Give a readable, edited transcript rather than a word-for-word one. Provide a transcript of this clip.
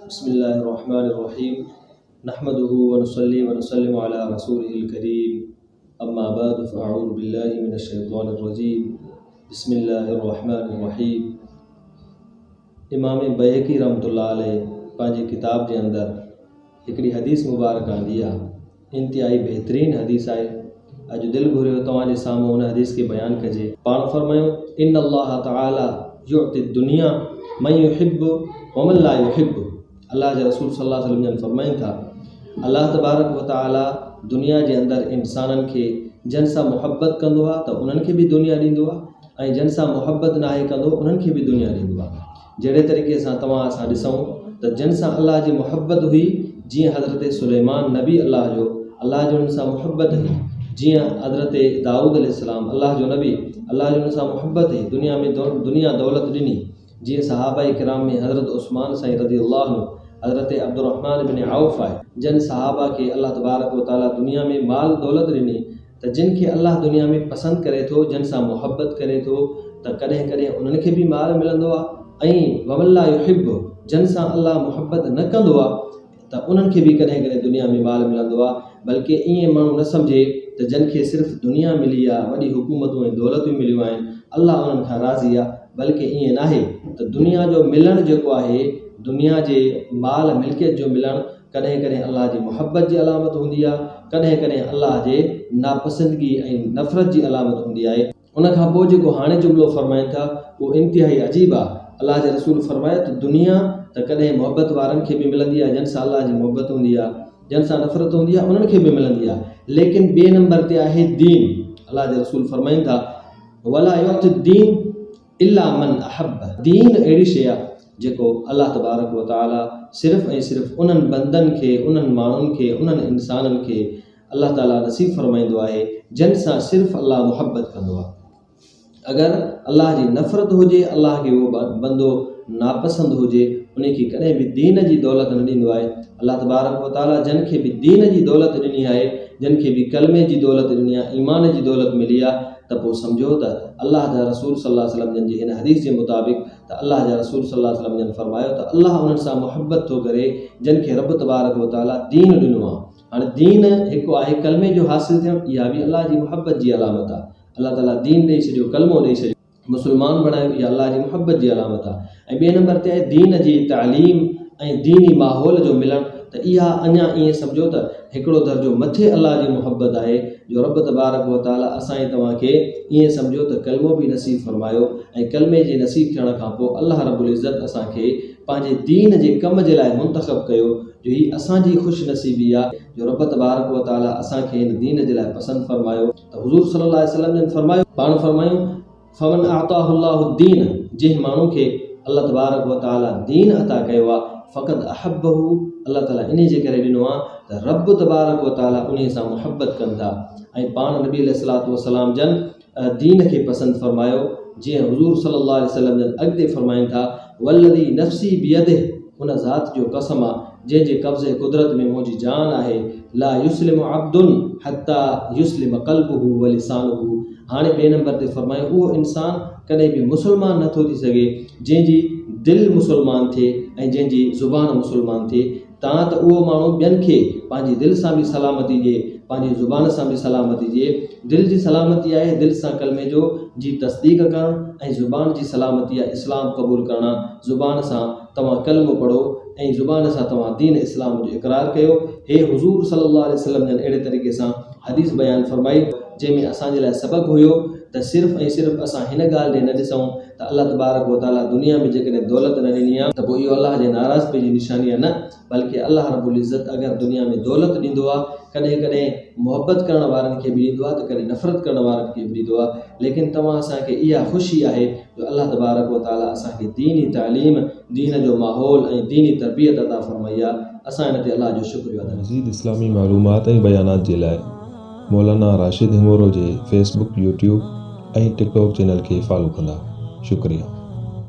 बिस्मिल्लाहिर्रहमानिर्रहीम नहमदुहु व नुसल्ली व नुसल्लिमु अला रसूलिहिल करीम अम्मा बाद फ़अऊज़ु बिल्लाहि मिनश शैतानिर रजीम बिस्मिल्लाहिर्रहमानिर्रहीम। इमाम बैहक़ी रहमतुल्लाह अलैह पंहिंजी किताब जे अंदर हिकिड़ी हदीस मुबारक आंदी आहे। इंतिहाई बहितरीन हदीस आहे। अॼु दिलि घुरियो तव्हांजे साम्हूं उन हदीस खे बयानु कजे। पाण फरमायो इन अल्लाह तआला युअति दुनिया मन युहिब्बु व मन ला युहिब्बु। अल्लाह जे रसूल सल्लल्लाहु अलैहि वसल्लम फरमाइनि था अल्लाह तबारक व तआला दुनिया जे अंदरि इंसाननि खे जन सां मुहबत कंदो आहे त उन्हनि खे बि दुनिया ॾींदो आहे ऐं जन सां मुहबत नाहे कंदो उन्हनि खे बि दुनिया ॾींदो आहे। जहिड़े तरीक़े सां असां ॾिसूं त जन सां अल्लाह जी मुहबत हुई, जीअं हज़रत सुलेमान नबी अल्लाह जो उन्हनि सां मुहबत हुई, जीअं हज़रत दाऊद अलैहिस्सलाम अल्लाह जो नबी अल्लाह जो उन सां मुहबत हुई, दुनिया में दुनिया दौलत ॾिनी। जीअं सहाबाए किराम में हज़रत उस्मान साईं रज़ियल्लाहु अन्हु, हज़रत अब्दुर्रहमान बिन औफ़ आहे, जन सहाबा खे अल्लाह तबारक व तआला दुनिया में माल दौलत ॾिनी त जिन खे अल्लाह दुनिया में पसंदि करे थो, जन सां मुहबत करे थो त कॾहिं कॾहिं उन्हनि खे बि माल मिलंदो आहे ऐं वमन ला युहिब्बु जन सां अल्लाह मुहबत न कंदो आहे त उन्हनि खे बि कॾहिं कॾहिं दुनिया में माल मिलंदो आहे। बल्कि ईअं माण्हू न सम्झे त जिन खे सिर्फ़ु दुनिया मिली आहे, वॾी हुकूमतूं ऐं दौलतूं मिलियूं आहिनि, अल्लाह उन्हनि खां राज़ी आहे। बल्कि ईअं नाहे त दुनिया जो मिलणु जेको आहे, दुनिया जे माल मिल्कियत जो मिलणु कॾहिं कॾहिं अल्लाह जी मुहबत जी अलामत हूंदी आहे, कॾहिं कॾहिं अल्लाह जे नापसंदगी ऐं नफ़रत जी अलामत हूंदी आहे। उनखां पोइ जेको हाणे जुमिलो फरमाइनि था उहो इंतिहाई अजीब आहे। अल्लाह जे रसूल फरमायो त दुनिया त कॾहिं मुहबत वारनि खे बि मिलंदी आहे, जन सां अल्लाह जी मुहबत हूंदी आहे, जन सां नफ़रत हूंदी आहे, उन्हनि खे बि मिलंदी आहे। लेकिन ॿिए नंबर ते आहे दीन। अल्लाह जे रसूल फरमाइनि था वला युअति दीन इल्ला मन अहब। दीन अहिड़ी शइ आहे जेको अल्लाह तबारक व तआला सिर्फ़ु ऐं सिर्फ़ु उन्हनि बंदनि खे, उन्हनि माण्हुनि खे, उन्हनि इंसाननि खे अल्लाह ताला नसीब फरमाईंदो आहे जिन सां सिर्फ़ु अल्लाह मुहबत कंदो आहे। अगरि अल्लाह जी नफ़रत हुजे, अल्लाह खे उहो बंदो नापसंद हुजे, उन खे कॾहिं बि दीन जी दौलत न ॾींदो आहे। अल्लाह तबारक व तआला जिन खे बि दीन जी दौलत ॾिनी आहे, जिन खे बि कलमे जी दौलत ॾिनी आहे, ईमान जी दौलत मिली आहे, त पोइ सम्झो त अल्लाह जा रसूल सल्लल्लाहु अलैहि वसल्लम जी हिन हदीस जे मुताबिक़ त अल्लाह जा रसूल सल्लल्लाहु अलैहि वसल्लम जन फरमायो त अल्लाह उन्हनि सां मुहबत थो करे जिन खे रब तबारक व तआला दीन ॾिनो आहे। हाणे दीन हिकु आहे कलमे जो हासिल थियणु, इहा बि अल्लाह जी मुहबत जी अलामत आहे। अल्लाह ताला दीन ॾेई छॾियो, कलमो ॾेई छॾियो, मुस्लमान बणायो, इहा अल्लाह जी मुहबत जी अलामत आहे। ऐं ॿिए नंबर ते आहे दीन जी तालीम ऐं दीनी माहौल जो मिलणु, त इहा अञा ईअं सम्झो त हिकिड़ो दर्जो मथे अल्लाह जी मुहबत आहे जो रब तबारक व तआला असां तव्हांखे ईअं सम्झो त कलमो बि नसीब फरमायो ऐं कलमे जे नसीब थियण खां पोइ अल्लाह रब्बुल इज़्ज़त असांखे पंहिंजे दीन जे कम जे लाइ मुंतख़ब कयो, जो ही असांजी ख़ुशि नसीबी आहे जो रब तबारक व तआला असांखे हिन दीन जे लाइ पसंदि फरमायो। त हुज़ूर सल्लल्लाहु अलैहि वसल्लम जन फरमायो, पाण फरमायूं फमन अताहुल्लाहु दीन, जंहिं माण्हू खे अल्लाह तबारक व तआला दीन अता कयो आहे, फ़क़द अहब्बहु, अल्लाह ताला इन जे करे ॾिनो आहे त रब तबारक व तआला उन सां मुहबत कनि था। ऐं पाण नबी अलैहिस्सलातु वस्सलाम जन दीन खे पसंदि फरमायो, जीअं हुज़ूर सल्लल्लाहु अलैहि वसल्लम जन अॻिते फरमाइनि था वल्लज़ी नफ़्सी बियदिह, उन ज़ात जो कसम आहे जंहिंजे कब्ज़े कुदरत में मुंहिंजी जान आहे, ला युस्लिमु अब्दुन हत्ता युस्लिम क़ल्बुहु व लिसानुहु। हाणे ॿिए नंबर ते फरमायो उहो इंसान कॾहिं बि मुस्लमान नथो थी सघे जंहिंजी दिलि मुस्लमान थिए ऐं जंहिंजी ज़ुबान मुस्लमान थिए। तव्हां त उहो माण्हू ॿियनि खे पंहिंजी दिलि सां बि सलामती ॾिए, पंहिंजी ज़ुबान सां बि सलामती ॾिए। दिलि जी सलामती आहे दिलि सां कलमे जो जी तस्दीक़ करणु ऐं ज़ुबान जी सलामती आहे इस्लाम क़बूल करणु। ज़ुबान सां तव्हां कलमो पढ़ो ऐं ज़ुबान सां तव्हां दीन इस्लाम जो इक़रार कयो। हे हुज़ूर सल्लल्लाहु अलैहि वसल्लम जन अहिड़े तरीक़े सां हदीस बयानु फरमाई जंहिंमें असांजे लाइ सबक़ु हुयो त सिर्फ़ु ऐं सिर्फ़ु असां हिन ॻाल्हि ॾे न ॾिसूं त अल्लाह तबारक व तआला दुनिया में जेकॾहिं दौलत न ॾिनी आहे त पोइ इहो अल्लाह जे नाराज़गी जी निशानी आहे, न बल्कि अल्लाह रब्बुल इज़्ज़त अगरि दुनिया में दौलत ॾींदो आहे, कॾहिं कॾहिं मुहबत करण वारनि खे बि ॾींदो आहे त कॾहिं नफ़रत करण वारनि खे बि ॾींदो आहे। लेकिन तव्हां असांखे इहा ख़ुशी आहे जो अल्लाह तबारक व तआला असांखे दीनी तालीम, दीन जो माहौल ऐं दीनी तरबियत अता फरमाई आहे। असां हिन ते अल्लाह जो शुक्रिया अदा। मज़ीद इस्लामी मालूमात ऐं बयानात जे लाइ मौलाना राशिद हिमोरो जे फेसबुक, यूट्यूब ऐं टिकटॉक चैनल खे फॉलो कंदा। शुक्रिया।